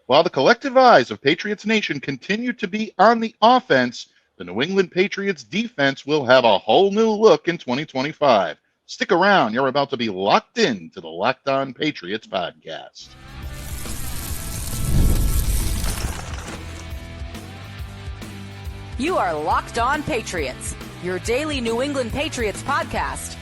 While the collective eyes of Patriots Nation continue to be on the offense, the New England Patriots defense will have a whole new look in 2025. Stick around. You're about to be locked in to the Locked On Patriots podcast. You are Locked On Patriots, your daily New England Patriots podcast,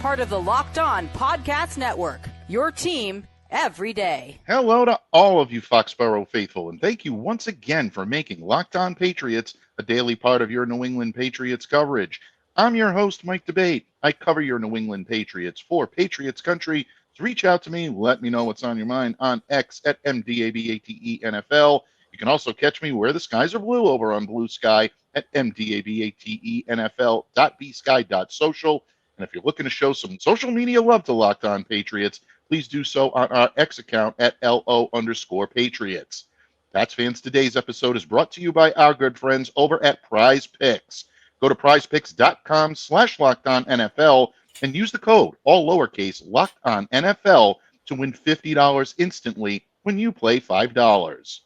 part of the Locked On Podcast Network, your team every day. Hello to all of you Foxborough faithful, and thank you once again for making Locked On Patriots a daily part of your New England Patriots coverage. I'm your host, Mike Debate. I cover your New England Patriots for Patriots Country. So reach out to me, let me know what's on your mind on X at MDABATENFL. You can also catch me where the skies are blue over on Blue Sky at MDABATENFL.bsky.social. And if you're looking to show some social media love to Locked On Patriots, please do so on our X account at LO_Patriots. Pats fans, today's episode is brought to you by our good friends over at Prize Picks. Go to prizepicks.com/LockedOnNFL and use the code, all lowercase, LockedOnNFL to win $50 instantly when you play $5.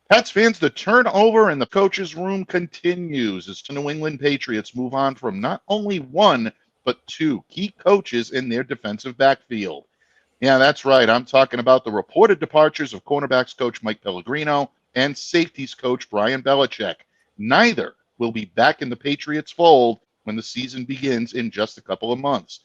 Pats fans, the turnover in the coach's room continues as the New England Patriots move on from not only one, but two key coaches in their defensive backfield. Yeah, that's right. I'm talking about the reported departures of cornerbacks coach Mike Pellegrino and safeties coach Brian Belichick. Neither will be back in the Patriots fold when the season begins in just a couple of months.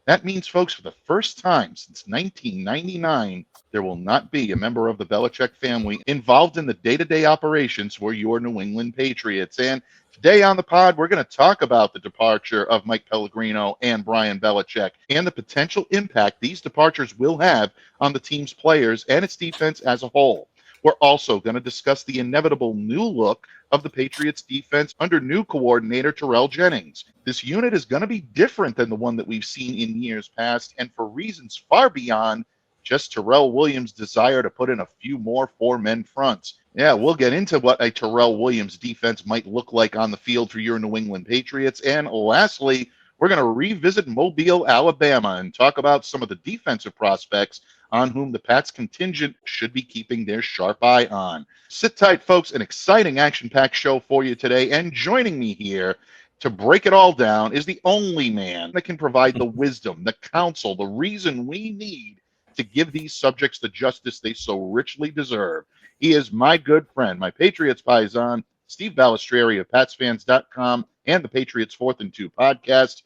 That means, folks, for the first time since 1999, there will not be a member of the Belichick family involved in the day-to-day operations for your New England Patriots. And today on the pod, we're going to talk about the departure of Mike Pellegrino and Brian Belichick and the potential impact these departures will have on the team's players and its defense as a whole. We're also going to discuss the inevitable new look of the Patriots defense under new coordinator Terrell Jennings. This unit is going to be different than the one that we've seen in years past, and for reasons far beyond just Terrell Williams' desire to put in a few more four-men fronts. Yeah, we'll get into what a Terrell Williams defense might look like on the field for your New England Patriots. And lastly, we're going to revisit Mobile, Alabama, and talk about some of the defensive prospects on whom the Pats contingent should be keeping their sharp eye on. Sit tight, folks. An exciting action-packed show for you today. And joining me here to break it all down is the only man that can provide the wisdom, the counsel, the reason we need to give these subjects the justice they so richly deserve. He is my good friend, my Patriots paisan, Steve Balestrieri of PatsFans.com and the Patriots 4th and 2 podcast.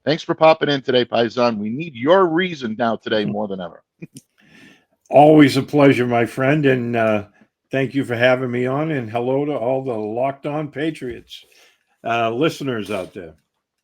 Thanks for popping in today, paisan. We need your reason now today more than ever. Always a pleasure, my friend, and thank you for having me on, and hello to all the Locked On Patriots listeners out there.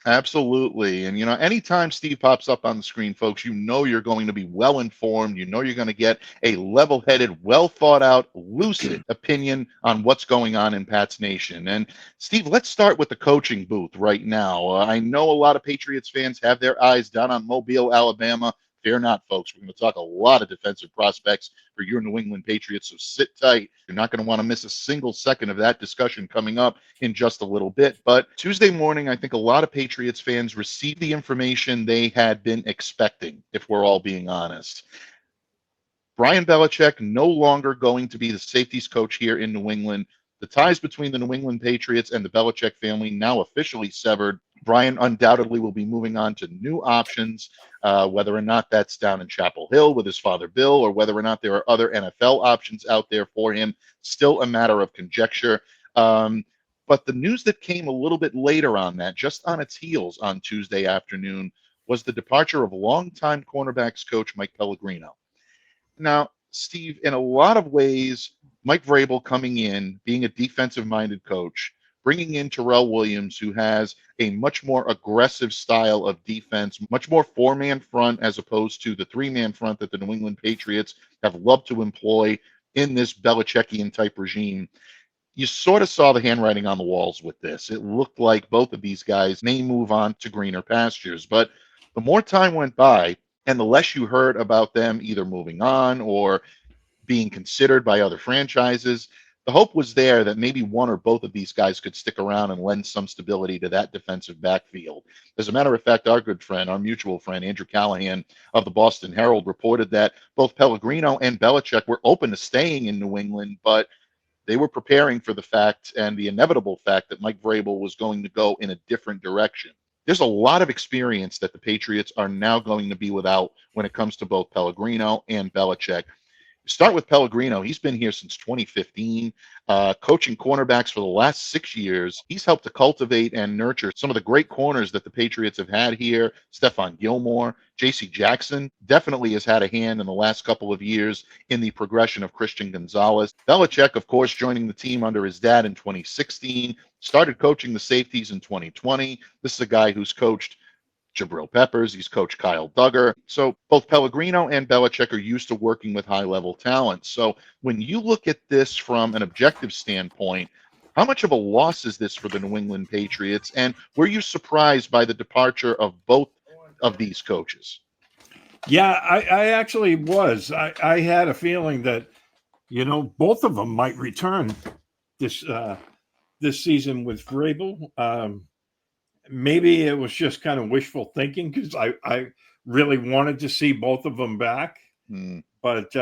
Absolutely. And, anytime Steve pops up on the screen, folks, you're going to be well-informed. You're going to get a level-headed, well-thought-out, lucid opinion on what's going on in Pats Nation. And, Steve, let's start with the coaching booth right now. I know a lot of Patriots fans have their eyes down on Mobile, Alabama. Fear not, folks. We're going to talk a lot of defensive prospects for your New England Patriots, so sit tight. You're not going to want to miss a single second of that discussion coming up in just a little bit. But Tuesday morning, I think a lot of Patriots fans received the information they had been expecting, if we're all being honest. Brian Belichick no longer going to be the safeties coach here in New England. The ties between the New England Patriots and the Belichick family now officially severed. Brian undoubtedly will be moving on to new options, whether or not that's down in Chapel Hill with his father Bill, or whether or not there are other NFL options out there for him. Still a matter of conjecture. But the news that came a little bit later on that, just on its heels on Tuesday afternoon, was the departure of longtime cornerbacks coach Mike Pellegrino. Now, Steve, in a lot of ways, Mike Vrabel coming in, being a defensive-minded coach, bringing in Terrell Williams, who has a much more aggressive style of defense, much more four-man front as opposed to the three-man front that the New England Patriots have loved to employ in this Belichickian-type regime. You sort of saw the handwriting on the walls with this. It looked like both of these guys may move on to greener pastures. But the more time went by, and the less you heard about them either moving on or being considered by other franchises, The hope was there that maybe one or both of these guys could stick around and lend some stability to that defensive backfield. As a matter of fact, our good friend, our mutual friend, Andrew Callahan of the Boston Herald, reported that both Pellegrino and Belichick were open to staying in New England, but they were preparing for the fact and the inevitable fact that Mike Vrabel was going to go in a different direction. There's a lot of experience that the Patriots are now going to be without when it comes to both Pellegrino and Belichick. Start with Pellegrino. He's been here since 2015, coaching cornerbacks for the last 6 years. He's helped to cultivate and nurture some of the great corners that the Patriots have had here. Stephon Gilmore, J.C. Jackson definitely has had a hand in the last couple of years in the progression of Christian Gonzalez. Belichick, of course, joining the team under his dad in 2016, started coaching the safeties in 2020. This is a guy who's coached Jabril Peppers. He's coached Kyle Duggar. So both Pellegrino and Belichick are used to working with high-level talent. So when you look at this from an objective standpoint, how much of a loss is this for the New England Patriots? And were you surprised by the departure of both of these coaches? Yeah, I actually was. I had a feeling that, both of them might return this season with Vrabel. Maybe it was just kind of wishful thinking because I really wanted to see both of them back. But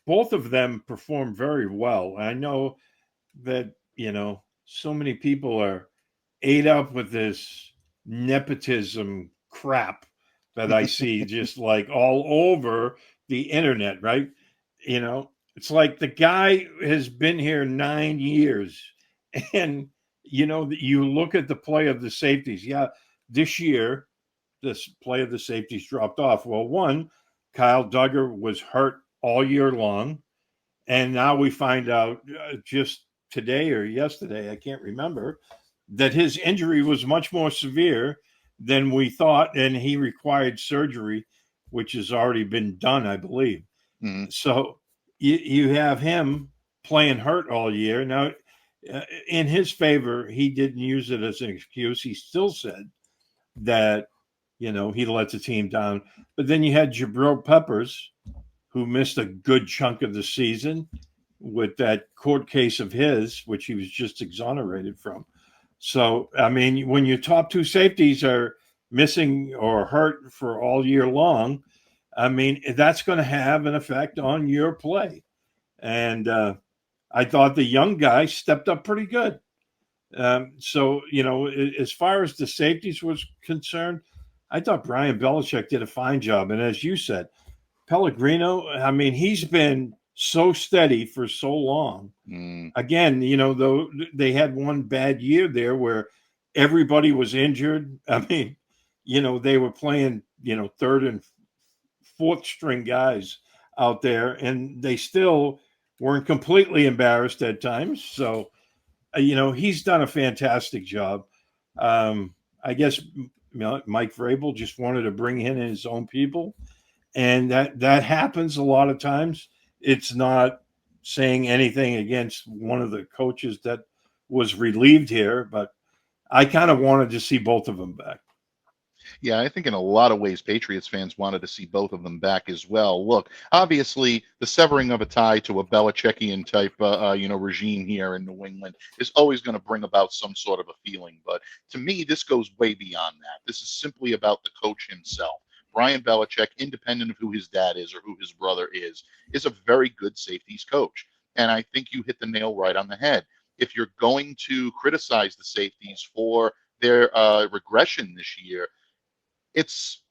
both of them performed very well. I know that, so many people are ate up with this nepotism crap that I see just like all over the internet, right? It's like the guy has been here 9 years and you look at the play of the safeties. Yeah, this year, this play of the safeties dropped off. Well, one, Kyle Duggar was hurt all year long. And now we find out just today or yesterday, I can't remember, that his injury was much more severe than we thought. And he required surgery, which has already been done, I believe. So you have him playing hurt all year. Now, in his favor, he didn't use it as an excuse. He still said that, he let the team down. But then you had Jabril Peppers, who missed a good chunk of the season with that court case of his, which he was just exonerated from. So, I mean, when your top two safeties are missing or hurt for all year long, I mean, that's going to have an effect on your play. And, I thought the young guy stepped up pretty good. So, as far as the safeties was concerned, I thought Brian Belichick did a fine job. And as you said, Pellegrino, I mean, he's been so steady for so long. Again, though they had one bad year there where everybody was injured. I mean, they were playing, third and fourth string guys out there, and they still weren't completely embarrassed at times. So, he's done a fantastic job. I guess Mike Vrabel just wanted to bring in his own people, and that happens a lot of times. It's not saying anything against one of the coaches that was relieved here, but I kind of wanted to see both of them back. Yeah, I think in a lot of ways, Patriots fans wanted to see both of them back as well. Look, obviously, the severing of a tie to a Belichickian type, regime here in New England is always going to bring about some sort of a feeling. But to me, this goes way beyond that. This is simply about the coach himself. Brian Belichick, independent of who his dad is or who his brother is a very good safeties coach. And I think you hit the nail right on the head. If you're going to criticize the safeties for their regression this year, it's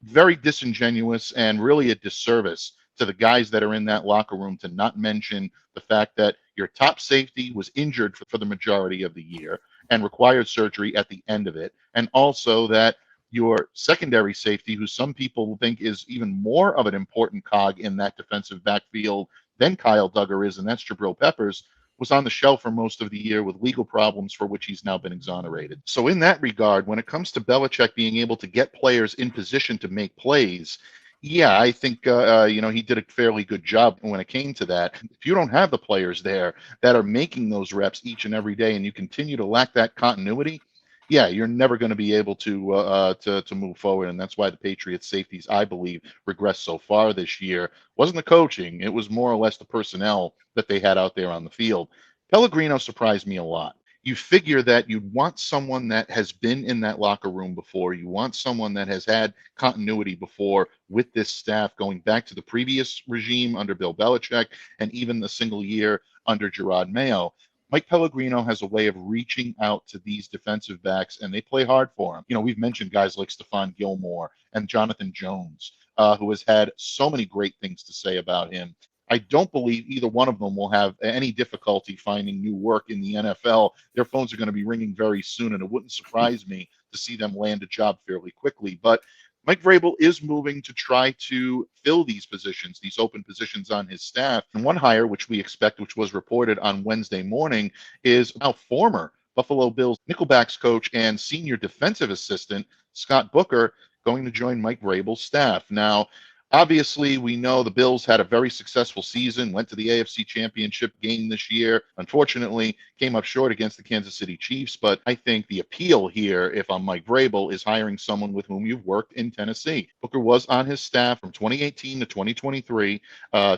very disingenuous and really a disservice to the guys that are in that locker room to not mention the fact that your top safety was injured for the majority of the year and required surgery at the end of it. And also that your secondary safety, who some people think is even more of an important cog in that defensive backfield than Kyle Duggar is, and that's Jabril Peppers, was on the shelf for most of the year with legal problems for which he's now been exonerated. So in that regard, when it comes to Belichick being able to get players in position to make plays, yeah, I think, he did a fairly good job when it came to that. If you don't have the players there that are making those reps each and every day and you continue to lack that continuity, yeah, you're never going to be able to move forward, and that's why the Patriots safeties, I believe, regressed so far this year. Wasn't the coaching; it was more or less the personnel that they had out there on the field. Pellegrino surprised me a lot. You figure that you'd want someone that has been in that locker room before. You want someone that has had continuity before with this staff, going back to the previous regime under Bill Belichick and even the single year under Gerard Mayo. Mike Pellegrino has a way of reaching out to these defensive backs, and they play hard for him. You know, we've mentioned guys like Stephon Gilmore and Jonathan Jones, who has had so many great things to say about him. I don't believe either one of them will have any difficulty finding new work in the NFL. Their phones are going to be ringing very soon, and it wouldn't surprise me to see them land a job fairly quickly. But Mike Vrabel is moving to try to fill these positions, these open positions on his staff. And one hire, which we expect, which was reported on Wednesday morning, is now former Buffalo Bills nickelbacks coach and senior defensive assistant Scott Booker going to join Mike Vrabel's staff. Now, obviously, we know the Bills had a very successful season, went to the AFC Championship game this year. Unfortunately, came up short against the Kansas City Chiefs. But I think the appeal here, if I'm Mike Vrabel, is hiring someone with whom you've worked in Tennessee. Booker was on his staff from 2018 to 2023,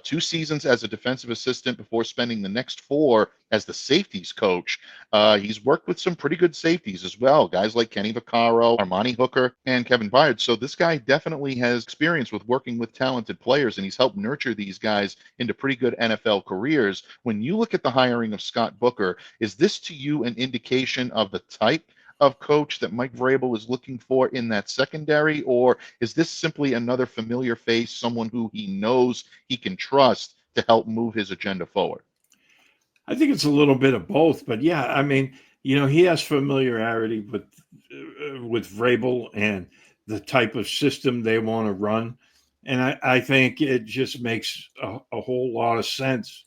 2 seasons as a defensive assistant before spending the next 4 as the safeties coach. He's worked with some pretty good safeties as well, guys like Kenny Vaccaro, Armani Hooker, and Kevin Byard. So this guy definitely has experience with working with talented players, and he's helped nurture these guys into pretty good NFL careers. When you look at the hiring of Scott Booker, is this to you an indication of the type of coach that Mike Vrabel is looking for in that secondary, or is this simply another familiar face, someone who he knows he can trust to help move his agenda forward? I think it's a little bit of both, but yeah, I mean, he has familiarity with Vrabel and the type of system they want to run, and I think it just makes a whole lot of sense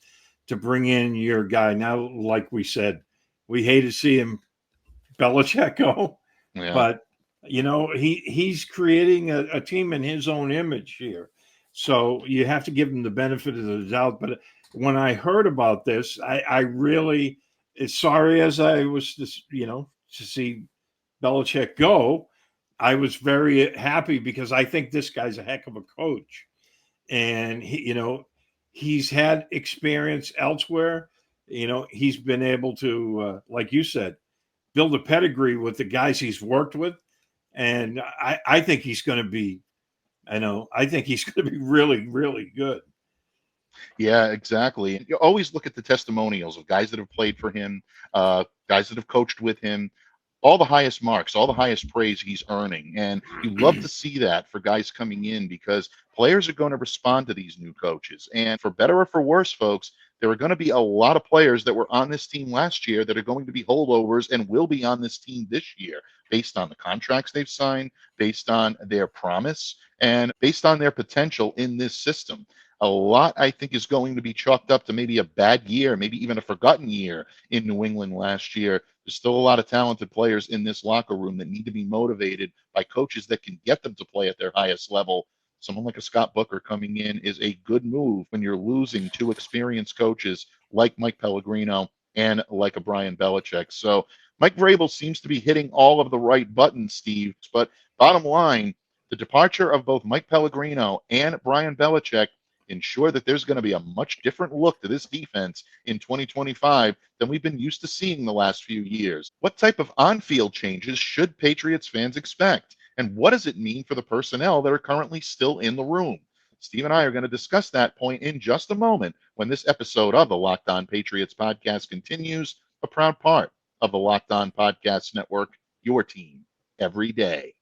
to bring in your guy. Now, like we said, we hate to see him Belichick go, Yeah. but he's creating a team in his own image here, so you have to give him the benefit of the doubt. But when I heard about this, I really, as sorry as I was, to see Belichick go, I was very happy because I think this guy's a heck of a coach, and he's had experience elsewhere. He's been able to, like you said, build a pedigree with the guys he's worked with, and I think he's going to be, I think he's going to be really, really good. Yeah, exactly. You always look at the testimonials of guys that have played for him, guys that have coached with him, all the highest marks, all the highest praise he's earning. And you love to see that for guys coming in because players are going to respond to these new coaches. And for better or for worse, folks, there are going to be a lot of players that were on this team last year that are going to be holdovers and will be on this team this year based on the contracts they've signed, based on their promise, and based on their potential in this system. A lot, I think, is going to be chalked up to maybe a bad year, maybe even a forgotten year in New England last year. There's still a lot of talented players in this locker room that need to be motivated by coaches that can get them to play at their highest level. Someone like a Scott Booker coming in is a good move when you're losing 2 experienced coaches like Mike Pellegrino and like a Brian Belichick. So Mike Vrabel seems to be hitting all of the right buttons, Steve. But bottom line, the departure of both Mike Pellegrino and Brian Belichick ensure that there's going to be a much different look to this defense in 2025 than we've been used to seeing the last few years. What type of on-field changes should Patriots fans expect? And what does it mean for the personnel that are currently still in the room? Steve and I are going to discuss that point in just a moment when this episode of the Locked On Patriots podcast continues, a proud part of the Locked On Podcast Network, your team every day.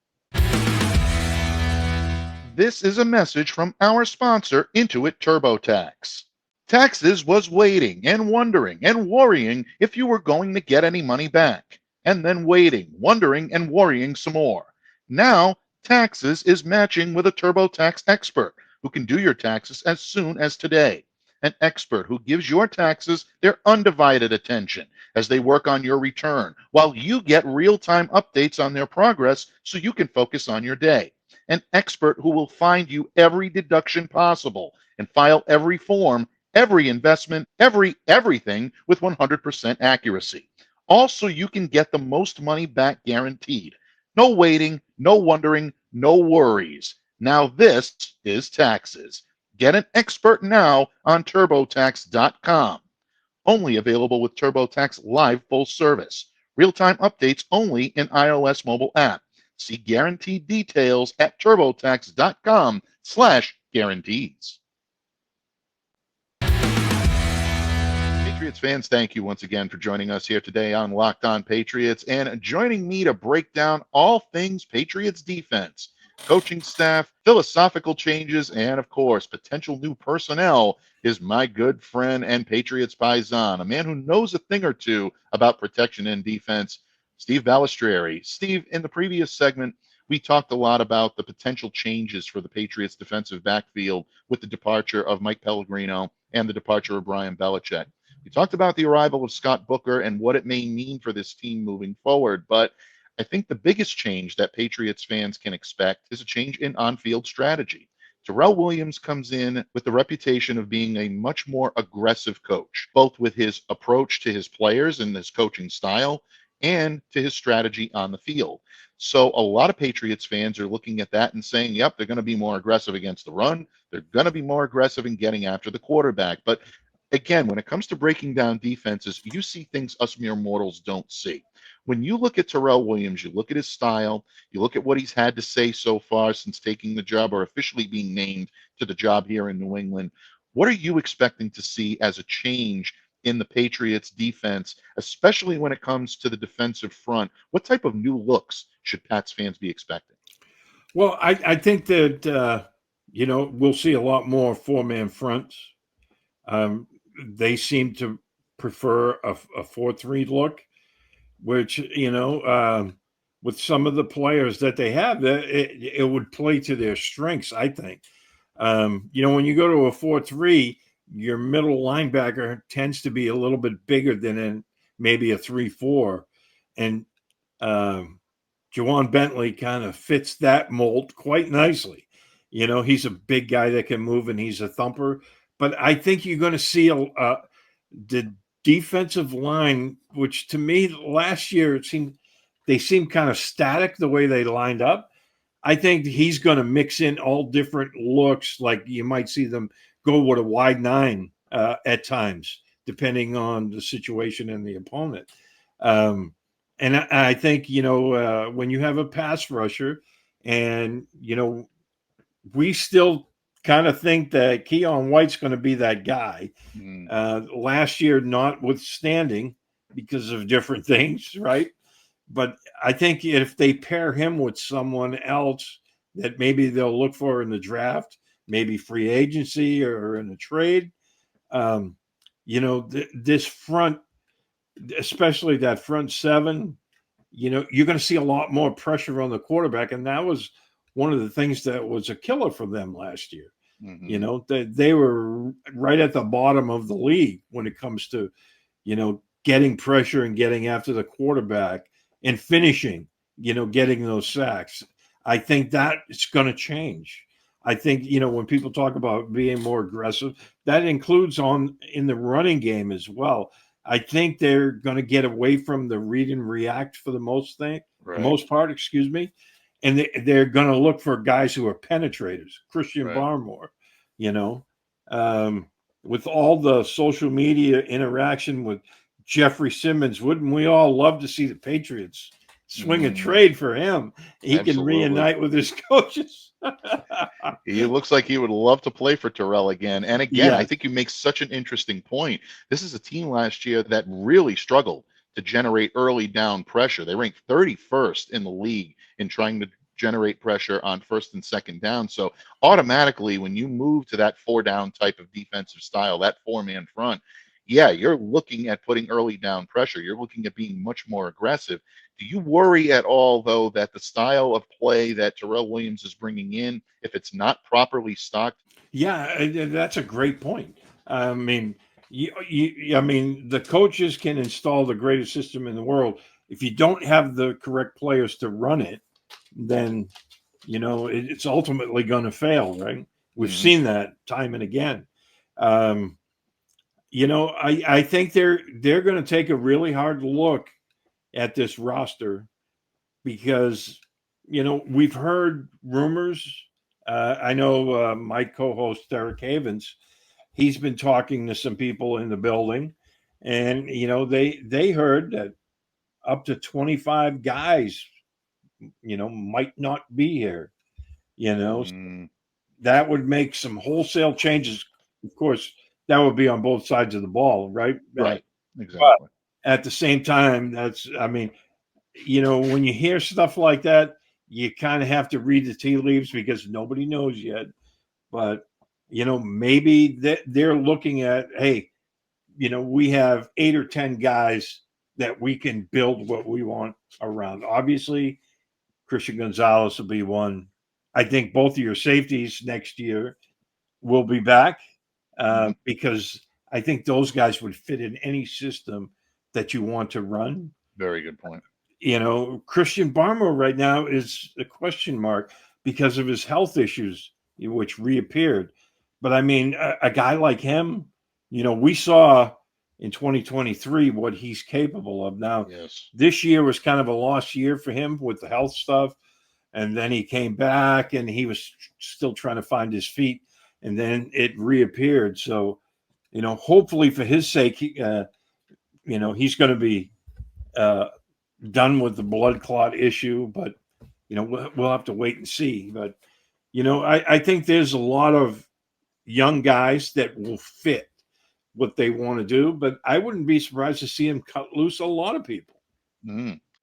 This is a message from our sponsor, Intuit TurboTax. Taxes was waiting and wondering and worrying if you were going to get any money back, and then waiting, wondering, and worrying some more. Now, Taxes is matching with a TurboTax expert who can do your taxes as soon as today. An expert who gives your taxes their undivided attention as they work on your return, while you get real-time updates on their progress so you can focus on your day. An expert who will find you every deduction possible and file every form, every investment, everything with 100% accuracy. Also, you can get the most money back guaranteed. No waiting, no wondering, no worries. Now this is taxes. Get an expert now on TurboTax.com. Only available with TurboTax Live full service. Real-time updates only in iOS mobile app. See guaranteed details at TurboTax.com/guarantees. Patriots fans, thank you once again for joining us here today on Locked On Patriots and joining me to break down all things Patriots defense, coaching staff, philosophical changes, and of course, potential new personnel is my good friend and Patriots paisan, a man who knows a thing or two about protection and defense, Steve Balestrieri. Steve, in the previous segment, we talked a lot about the potential changes for the Patriots defensive backfield with the departure of Mike Pellegrino and the departure of Brian Belichick. We talked about the arrival of Scott Booker and what it may mean for this team moving forward, but I think the biggest change that Patriots fans can expect is a change in on-field strategy. Terrell Williams comes in with the reputation of being a much more aggressive coach, both with his approach to his players and his coaching style and to his strategy on the field. So a lot of Patriots fans are looking at that and saying, yep, they're going to be more aggressive against the run. They're going to be more aggressive in getting after the quarterback. But again, when it comes to breaking down defenses, you see things us mere mortals don't see. When you look at Terrell Williams, you look at his style, you look at what he's had to say so far since taking the job or officially being named to the job here in New England. What are you expecting to see as a change in the Patriots defense, especially when it comes to the defensive front? What type of new looks should Pats fans be expecting? Well, I think that, we'll see a lot more four-man fronts. They seem to prefer a 4-3 look, which, with some of the players that they have, it would play to their strengths, I think. When you go to a 4-3, your middle linebacker tends to be a little bit bigger than in maybe a 3-4. And Juwan Bentley kind of fits that mold quite nicely. He's a big guy that can move and he's a thumper. But I think you're going to see the defensive line, which to me last year they seemed kind of static the way they lined up. I think he's going to mix in all different looks. Like you might see them go with a wide 9 at times, depending on the situation and the opponent. And I think when you have a pass rusher, and we still kind of think that Keon White's going to be that guy. Last year, notwithstanding, because of different things, right? But I think if they pair him with someone else that maybe they'll look for in the draft, maybe free agency or in a trade, this front, especially that front 7, you're going to see a lot more pressure on the quarterback. And that was one of the things that was a killer for them last year. They were right at the bottom of the league when it comes to, getting pressure and getting after the quarterback and finishing, getting those sacks. I think that it's going to change. I think, when people talk about being more aggressive, that includes in the running game as well. I think they're going to get away from the read and react for the most part, excuse me. And they're going to look for guys who are penetrators. Christian Barmore, with all the social media interaction with Jeffrey Simmons, wouldn't we all love to see the Patriots swing a trade for him? He can reunite with his coaches. He looks like he would love to play for Terrell again. And again, I think you make such an interesting point. This is a team last year that really struggled to generate early down pressure. They ranked 31st in the league in trying to generate pressure on first and second down. So automatically, when you move to that 4-down type of defensive style, that 4-man front, you're looking at putting early down pressure. You're looking at being much more aggressive. Do you worry at all, though, that the style of play that Terrell Williams is bringing in, if it's not properly stocked? Yeah, that's a great point. I mean, the coaches can install the greatest system in the world. If you don't have the correct players to run it, then, it's ultimately going to fail, right? We've seen that time and again. I think they're going to take a really hard look at this roster because, we've heard rumors. I know my co-host, Derek Havens, he's been talking to some people in the building, and, they heard that up to 25 guys, might not be here, that would make some wholesale changes. Of course, that would be on both sides of the ball, right? Right. But Exactly. at the same time, when you hear stuff like that, you kind of have to read the tea leaves because nobody knows yet. But, maybe they're looking at, hey, we have 8 or 10 guys that we can build what we want around. Obviously, Christian Gonzalez will be one. I think both of your safeties next year will be back because I think those guys would fit in any system that you want to run. Very good point. Christian Barmore right now is a question mark because of his health issues, which reappeared. But I mean, a guy like him, we saw in 2023 what he's capable of. Now, This year was kind of a lost year for him with the health stuff. And then he came back and he was still trying to find his feet. And then it reappeared. So, hopefully for his sake, he's going to be done with the blood clot issue. But, we'll have to wait and see. But, I think there's a lot of young guys that will fit what they want to do. But I wouldn't be surprised to see him cut loose a lot of people.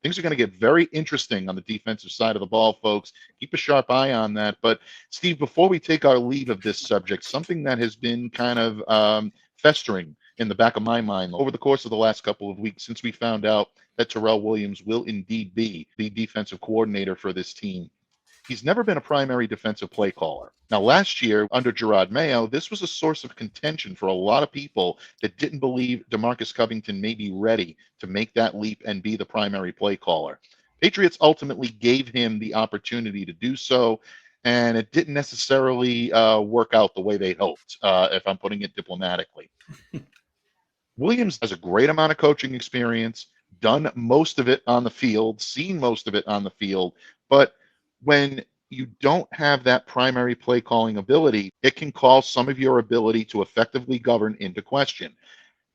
Things are going to get very interesting on the defensive side of the ball, folks. Keep a sharp eye on that. But, Steve, before we take our leave of this subject, something that has been kind of festering in the back of my mind over the course of the last couple of weeks since we found out that Terrell Williams will indeed be the defensive coordinator for this team. He's never been a primary defensive play caller. Now, last year, under Gerard Mayo, this was a source of contention for a lot of people that didn't believe DeMarcus Covington may be ready to make that leap and be the primary play caller. Patriots ultimately gave him the opportunity to do so, and it didn't necessarily work out the way they hoped, if I'm putting it diplomatically. Williams has a great amount of coaching experience, done most of it on the field, seen most of it on the field, but when you don't have that primary play calling ability, it can call some of your ability to effectively govern into question.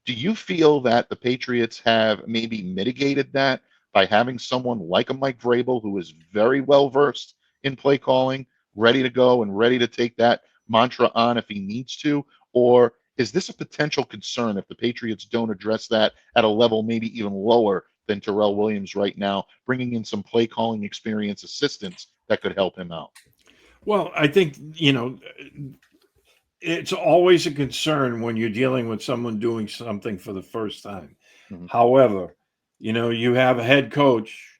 Do you feel that the Patriots have maybe mitigated that by having someone like a Mike Vrabel who is very well versed in play calling, ready to go and ready to take that mantra on if he needs to? Or is this a potential concern if the Patriots don't address that at a level maybe even lower than Terrell Williams right now, bringing in some play calling experience assistants that could help him out? Well, I think, it's always a concern when you're dealing with someone doing something for the first time. However, you have a head coach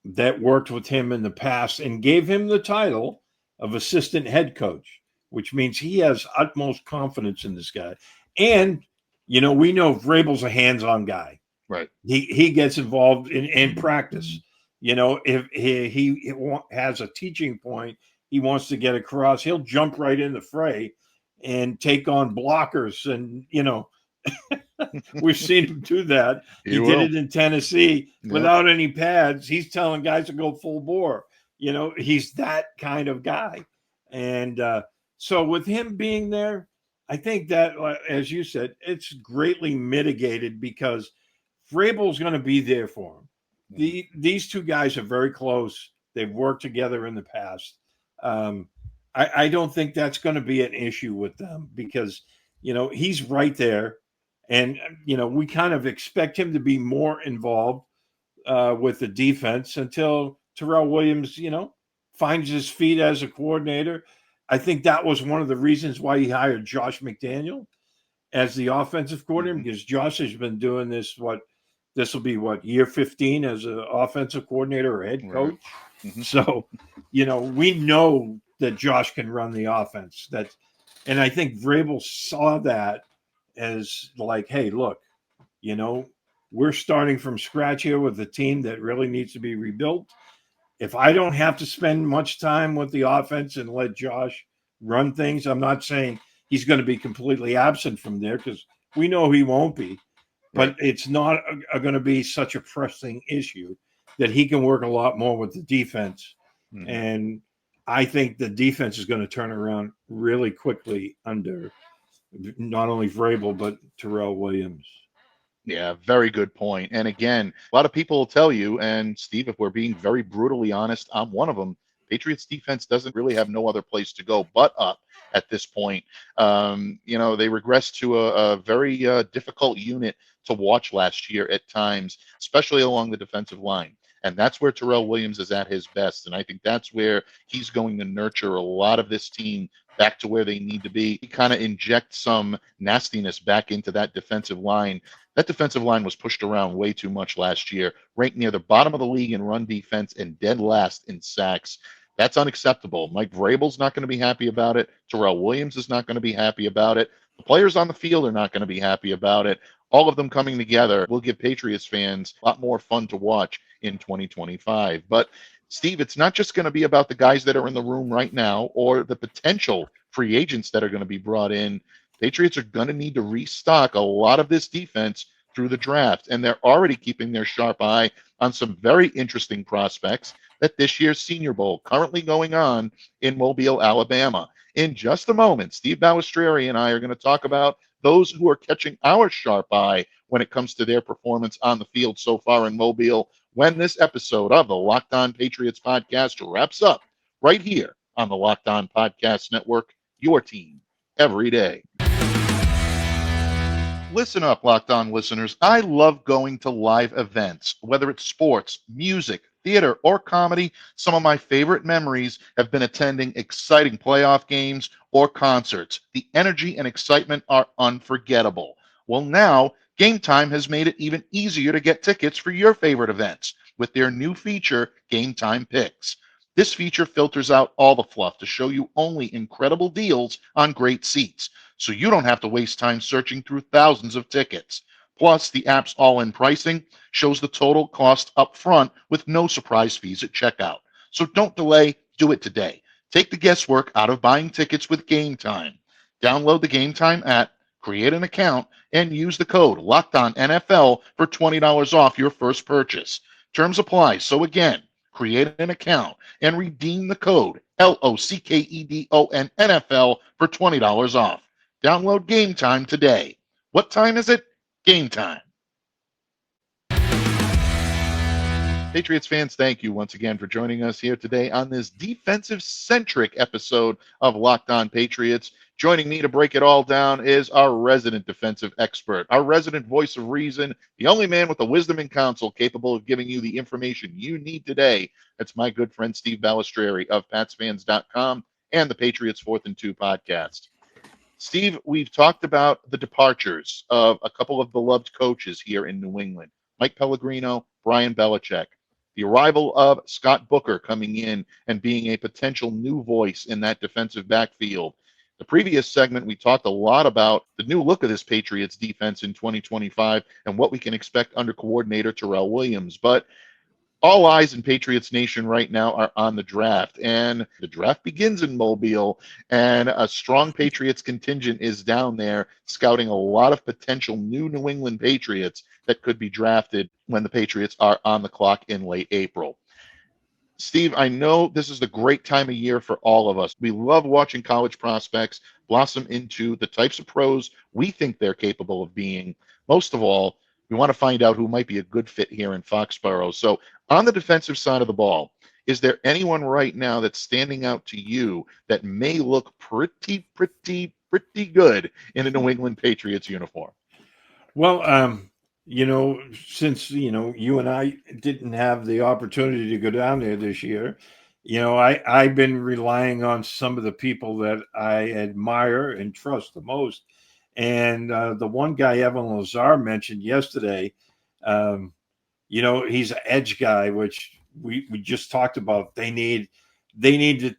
that worked with him in the past and gave him the title of assistant head coach, which means he has utmost confidence in this guy. And, we know Vrabel's a hands-on guy. Right. He gets involved in practice. If he has a teaching point he wants to get across, he'll jump right in the fray and take on blockers. And, we've seen him do that. He did it in Tennessee without any pads. He's telling guys to go full bore. He's that kind of guy. And so with him being there, I think that, as you said, it's greatly mitigated because Vrabel's going to be there for him. These two guys are very close. They've worked together in the past. I don't think that's going to be an issue with them because, he's right there. And, we kind of expect him to be more involved with the defense until Terrell Williams, finds his feet as a coordinator. I think that was one of the reasons why he hired Josh McDaniel as the offensive coordinator, because Josh has been doing this, this will be year 15 as an offensive coordinator or head coach. Right. So, we know that Josh can run the offense. And I think Vrabel saw that as like, hey, look, we're starting from scratch here with a team that really needs to be rebuilt. If I don't have to spend much time with the offense and let Josh run things, I'm not saying he's going to be completely absent from there because we know he won't be. but it's not going to be such a pressing issue that he can work a lot more with the defense. Mm-hmm. And I think the defense is going to turn around really quickly under not only Vrabel, but Terrell Williams. Yeah, very good point. And again, a lot of people will tell you, and Steve, if we're being very brutally honest, I'm one of them. Patriots defense doesn't really have no other place to go but up at this point. They regressed to a very difficult unit to watch last year at times, especially along the defensive line. And that's where Terrell Williams is at his best. And I think that's where he's going to nurture a lot of this team back to where they need to be. He kind of inject some nastiness back into that defensive line. That defensive line was pushed around way too much last year, ranked near the bottom of the league in run defense and dead last in sacks. That's unacceptable. Mike Vrabel's not going to be happy about it. Terrell Williams is not going to be happy about it. The players on the field are not going to be happy about it. All of them coming together will give Patriots fans a lot more fun to watch in 2025. But Steve, it's not just going to be about the guys that are in the room right now or the potential free agents that are going to be brought in. Patriots are going to need to restock a lot of this defense through the draft, and they're already keeping their sharp eye on some very interesting prospects at this year's Senior Bowl, currently going on in Mobile, Alabama. In just a moment, Steve Balestrieri and I are going to talk about those who are catching our sharp eye when it comes to their performance on the field so far in Mobile when this episode of the Locked On Patriots podcast wraps up right here on the Locked On Podcast Network, your team every day. Listen up, Locked On listeners. I love going to live events, whether it's sports, music, theater, or comedy. Some of my favorite memories have been attending exciting playoff games or concerts. The energy and excitement are unforgettable. Well, now, GameTime has made it even easier to get tickets for your favorite events with their new feature, GameTime Picks. This feature filters out all the fluff to show you only incredible deals on great seats, so you don't have to waste time searching through thousands of tickets. Plus, the app's all-in pricing shows the total cost up front with no surprise fees at checkout. So don't delay, do it today. Take the guesswork out of buying tickets with GameTime. Download the GameTime app, create an account, and use the code LOCKEDONNFL for $20 off your first purchase. Terms apply. So again, create an account and redeem the code LOCKEDONNFL for $20 off. Download GameTime today. What time is it? Game time. Patriots fans, thank you once again for joining us here today on this defensive-centric episode of Locked On Patriots. Joining me to break it all down is our resident defensive expert, our resident voice of reason, the only man with the wisdom and counsel capable of giving you the information you need today. That's my good friend Steve Balestrieri of PatsFans.com and the Patriots 4th and 2 podcast. Steve, we've talked about the departures of a couple of beloved coaches here in New England, Mike Pellegrino, Brian Belichick. The arrival of Scott Booker coming in and being a potential new voice in that defensive backfield. The previous segment, we talked a lot about the new look of this Patriots defense in 2025 and what we can expect under coordinator Terrell Williams. But all eyes in Patriots Nation right now are on the draft, and the draft begins in Mobile, and a strong Patriots contingent is down there scouting a lot of potential New England Patriots that could be drafted when the Patriots are on the clock in late April. Steve, I know this is the great time of year for all of us. We love watching college prospects blossom into the types of pros we think they're capable of being. Most of all, we want to find out who might be a good fit here in Foxborough. So on the defensive side of the ball, is there anyone right now that's standing out to you that may look pretty good in a New England Patriots uniform? Well, since, you and I didn't have the opportunity to go down there this year, I've been relying on some of the people that I admire and trust the most. And the one guy Evan Lazar mentioned yesterday, he's an edge guy, which we just talked about. They need to,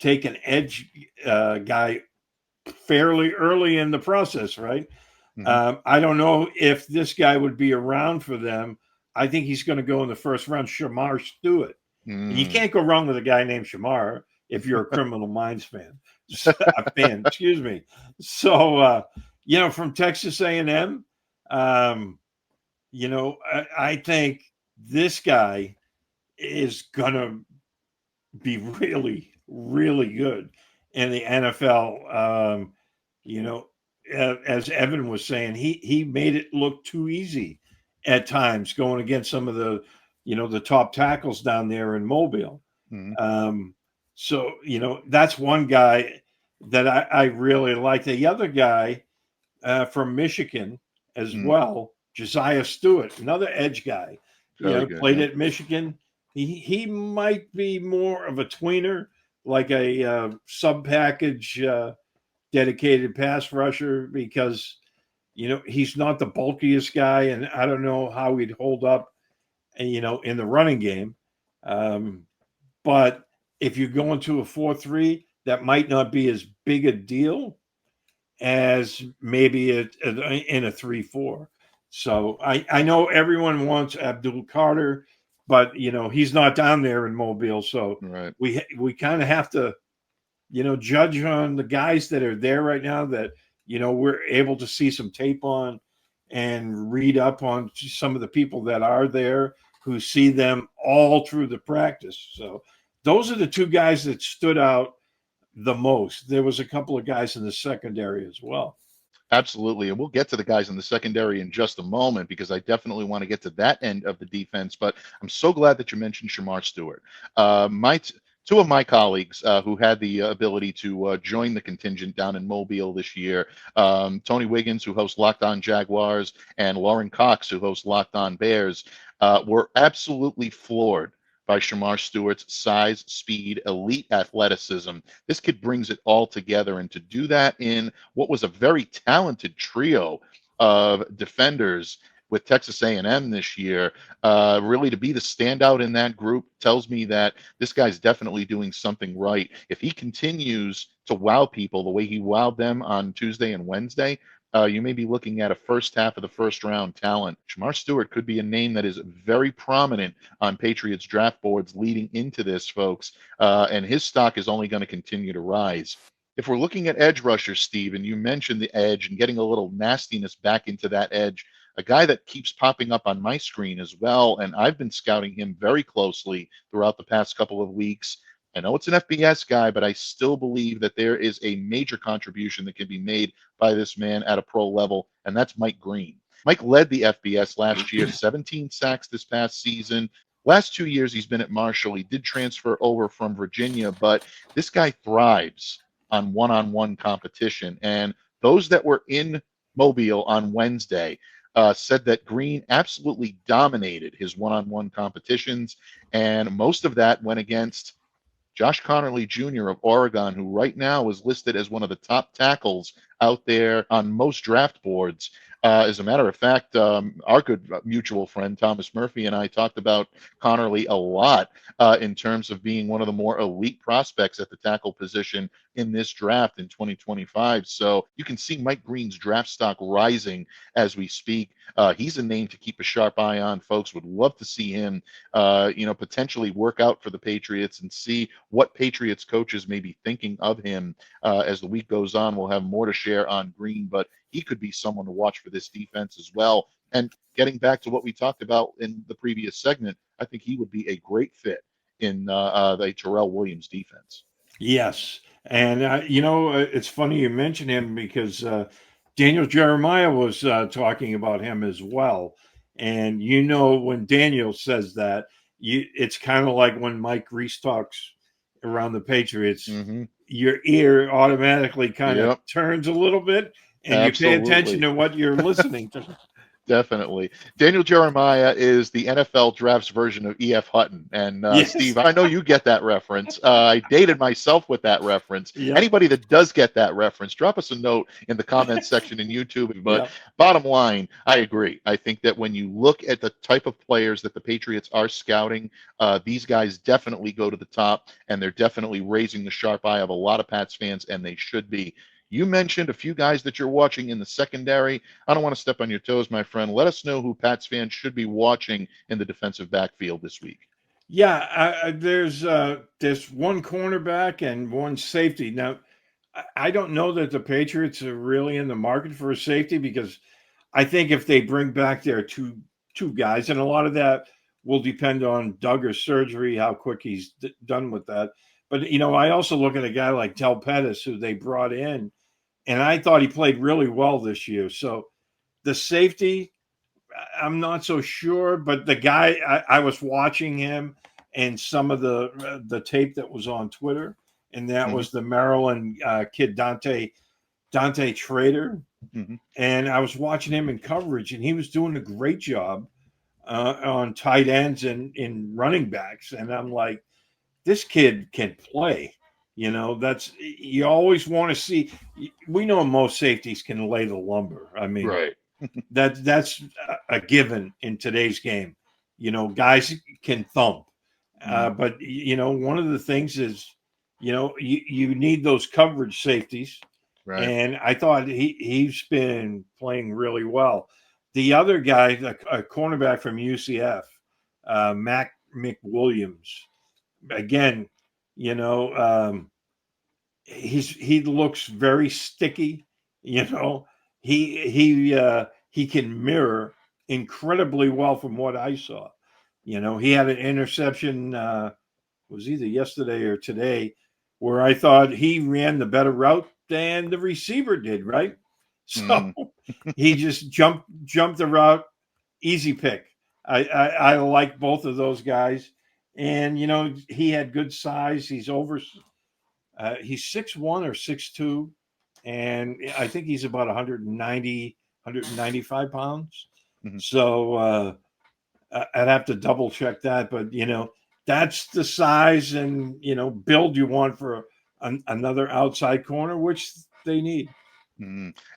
take an edge guy fairly early in the process, right? Mm-hmm. I don't know if this guy would be around for them. I think he's going to go in the first round, Shemar Stewart. And you can't go wrong with a guy named Shemar if you're a Criminal Minds fan. Excuse me. So, From Texas A&M, I think this guy is going to be really, really good in the NFL. As Evan was saying, he made it look too easy at times going against some of the top tackles down there in Mobile. Mm-hmm. So that's one guy that I really like. The other guy from Michigan as well, Josiah Stewart, another edge guy. Very good. Played at Michigan. He might be more of a tweener, like a sub package dedicated pass rusher, because he's not the bulkiest guy, and I don't know how he'd hold up in the running game. But if you go into a 4-3, that might not be as big a deal as maybe in a 3-4. So I know everyone wants Abdul Carter, but he's not down there in Mobile. So Right. we kind of have to judge on the guys that are there right now that we're able to see some tape on and read up on some of the people that are there who see them all through the practice. So those are the two guys that stood out the most. There was a couple of guys in the secondary as well. Absolutely. And we'll get to the guys in the secondary in just a moment, because I definitely want to get to that end of the defense. But I'm so glad that you mentioned Shemar Stewart. Two of my colleagues who had the ability to join the contingent down in Mobile this year, Tony Wiggins, who hosts Locked On Jaguars, and Lauren Cox, who hosts Locked On Bears, were absolutely floored by Shemar Stewart's size, speed, elite athleticism. This kid brings it all together, and to do that in what was a very talented trio of defenders with Texas A&M this year, really to be the standout in that group tells me that this guy's definitely doing something right. If he continues to wow people the way he wowed them on Tuesday and Wednesday, you may be looking at a first half of the first round talent. Shemar Stewart could be a name that is very prominent on Patriots draft boards leading into this, folks, and his stock is only going to continue to rise. If we're looking at edge rushers, Steve, and you mentioned the edge and getting a little nastiness back into that edge, a guy that keeps popping up on my screen as well, and I've been scouting him very closely throughout the past couple of weeks. I know it's an FBS guy, but I still believe that there is a major contribution that can be made by this man at a pro level, and that's Mike Green. Mike led the FBS last year, 17 sacks this past season. Last 2 years he's been at Marshall. He did transfer over from Virginia, but this guy thrives on one-on-one competition. And those that were in Mobile on Wednesday said that Green absolutely dominated his one-on-one competitions, and most of that went against Josh Connerly Jr. of Oregon, who right now is listed as one of the top tackles out there on most draft boards. As a matter of fact, our good mutual friend Thomas Murphy and I talked about Connerly a lot in terms of being one of the more elite prospects at the tackle position in this draft in 2025. So you can see Mike Green's draft stock rising as we speak. He's a name to keep a sharp eye on. Folks would love to see him, potentially work out for the Patriots and see what Patriots coaches may be thinking of him as the week goes on. We'll have more to share on Green, but he could be someone to watch for this defense as well. And getting back to what we talked about in the previous segment, I think he would be a great fit in the Terrell Williams defense. Yes. And, it's funny you mention him because Daniel Jeremiah was talking about him as well. And, when Daniel says that, it's kind of like when Mike Reese talks around the Patriots, your ear automatically kind of turns a little bit and Absolutely. you pay attention to what you're listening to. Definitely. Daniel Jeremiah is the NFL drafts version of E.F. Hutton. And Yes. Steve, I know you get that reference. I dated myself with that reference. Yep. Anybody that does get that reference, drop us a note in the comments section in YouTube. But bottom line, I agree. I think that when you look at the type of players that the Patriots are scouting, these guys definitely go to the top, and they're definitely raising the sharp eye of a lot of Pats fans, and they should be. You mentioned a few guys that you're watching in the secondary. I don't want to step on your toes, my friend. Let us know who Pats fans should be watching in the defensive backfield this week. Yeah, there's one cornerback and one safety. Now, I don't know that the Patriots are really in the market for a safety, because I think if they bring back their two guys, and a lot of that will depend on Duggar's surgery, how quick he's done with that. But I also look at a guy like Tel Pettis, who they brought in, and I thought he played really well this year. So the safety, I'm not so sure. But the guy, I was watching him and some of the tape that was on Twitter, and that Mhm. was the Maryland kid Dante Trader. Mhm. And I was watching him in coverage, and he was doing a great job on tight ends and in running backs. And I'm like, this kid can play. That's, you always want to see. We know most safeties can lay the lumber. I mean, Right. that's a given in today's game. Guys can thump. Mhm. But one of the things is, you need those coverage safeties, Right. and I thought he's been playing really well. The other guy, a cornerback from UCF, Mac McWilliams, again, you know, he looks very sticky. He can mirror incredibly well from what I saw. He had an interception, was either yesterday or today, where I thought he ran the better route than the receiver did, right? So Mhm. he just jumped the route, easy pick. I like both of those guys. And he had good size. He's 6'1" or 6'2", and I think he's about 195 pounds. Mhm. So I'd have to double check that, but that's the size and build you want for another outside corner, which they need.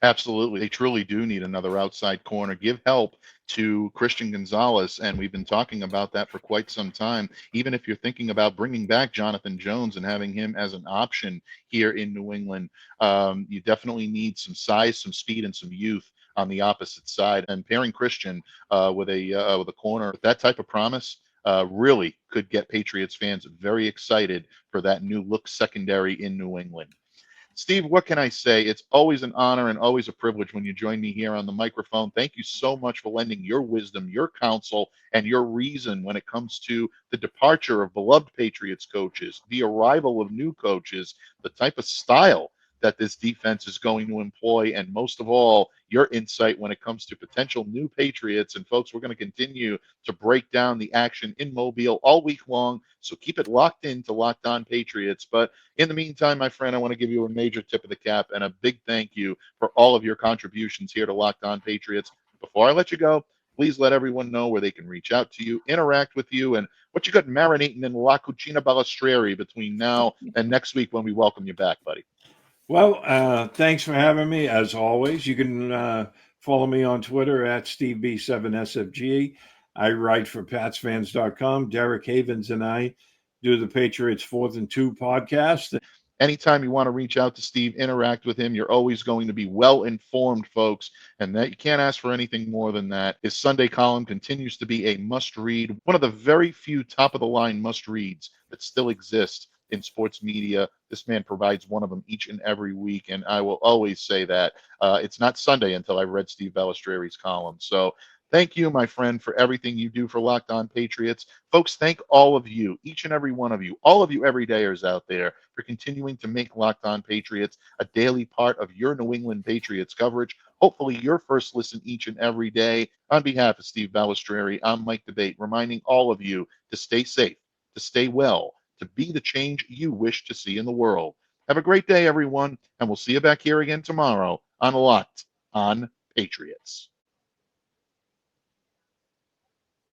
Absolutely. They truly do need another outside corner. Give help to Christian Gonzalez. And we've been talking about that for quite some time. Even if you're thinking about bringing back Jonathan Jones and having him as an option here in New England, you definitely need some size, some speed, and some youth on the opposite side. And pairing Christian with a corner with that type of promise really could get Patriots fans very excited for that new look secondary in New England. Steve, what can I say? It's always an honor and always a privilege when you join me here on the microphone. Thank you so much for lending your wisdom, your counsel, and your reason when it comes to the departure of beloved Patriots coaches, the arrival of new coaches, the type of style that this defense is going to employ, and most of all, your insight when it comes to potential new Patriots. And folks, we're going to continue to break down the action in Mobile all week long. So keep it locked in to Locked On Patriots. But in the meantime, my friend, I want to give you a major tip of the cap and a big thank you for all of your contributions here to Locked On Patriots. Before I let you go, please let everyone know where they can reach out to you, interact with you, and what you got marinating in La Cucina Balestrieri between now and next week when we welcome you back, buddy. Well, thanks for having me. As always, you can follow me on Twitter at SteveB7SFG. I write for PatsFans.com. Derek Havens and I do the Patriots 4th and 2 podcast. Anytime you want to reach out to Steve, interact with him, you're always going to be well informed, folks. And that you can't ask for anything more than that. His Sunday column continues to be a must read, one of the very few top of the line must reads that still exist in sports media. This man provides one of them each and every week. And I will always say that it's not Sunday until I've read Steve Balestrieri's column. So thank you, my friend, for everything you do for Locked On Patriots. Folks, thank all of you, each and every one of you, all of you everydayers out there for continuing to make Locked On Patriots a daily part of your New England Patriots coverage. Hopefully your first listen each and every day. On behalf of Steve Balestrieri, I'm Mike Debate, reminding all of you to stay safe, to stay well, to be the change you wish to see in the world. Have a great day, everyone, and we'll see you back here again tomorrow on Locked On Patriots.